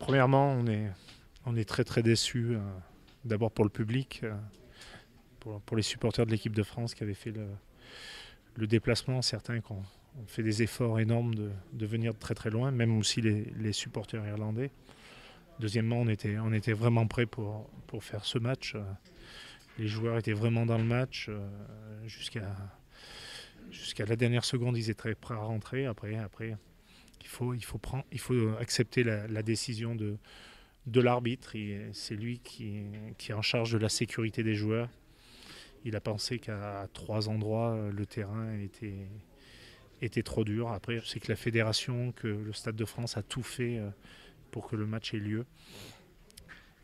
Premièrement, on est très très déçus. D'abord pour le public, pour les supporters de l'équipe de France qui avaient fait le déplacement. Certains qui ont fait des efforts énormes de venir de très très loin, même aussi les supporters irlandais. Deuxièmement, on était vraiment prêts pour faire ce match. Les joueurs étaient vraiment dans le match. Jusqu'à la dernière seconde, ils étaient prêts à rentrer. Après il faut accepter la décision de l'arbitre. C'est lui qui est en charge de la sécurité des joueurs. Il a pensé qu'à trois endroits, le terrain était trop dur. Après, je sais que la fédération, que le Stade de France a tout fait pour que le match ait lieu.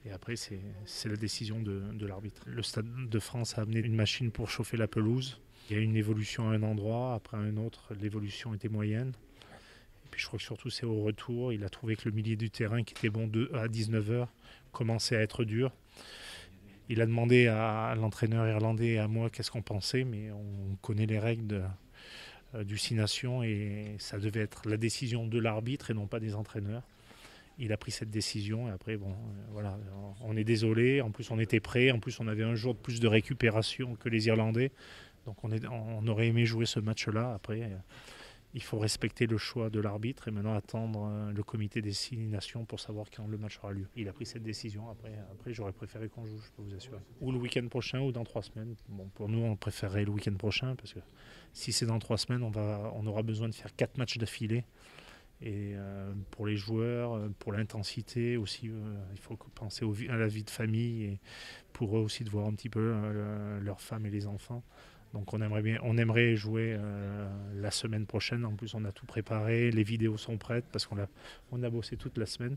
Et après, c'est la décision de l'arbitre. Le Stade de France a amené une machine pour chauffer la pelouse. Il y a une évolution à un endroit, après à un autre, l'évolution était moyenne. Et puis je crois que surtout c'est au retour, il a trouvé que le milieu du terrain qui était bon à 19h commençait à être dur. Il a demandé à l'entraîneur irlandais et à moi qu'est-ce qu'on pensait, mais on connaît les règles du Six Nations et ça devait être la décision de l'arbitre et non pas des entraîneurs. Il a pris cette décision et après, bon, voilà, on est désolé. En plus, on était prêts. En plus, on avait un jour de plus de récupération que les Irlandais. Donc, on aurait aimé jouer ce match-là. Après, il faut respecter le choix de l'arbitre et maintenant attendre le comité des Six Nations pour savoir quand le match aura lieu. Il a pris cette décision. Après j'aurais préféré qu'on joue, je peux vous assurer. Ou le week-end prochain ou dans 3 semaines. Bon, pour nous, on préférerait le week-end prochain parce que si c'est dans 3 semaines, on aura besoin de faire 4 matchs d'affilée. Et pour les joueurs, pour l'intensité aussi, il faut penser à la vie de famille et pour eux aussi de voir un petit peu leurs femmes et les enfants. Donc on aimerait jouer la semaine prochaine. En plus, on a tout préparé, les vidéos sont prêtes parce on a bossé toute la semaine.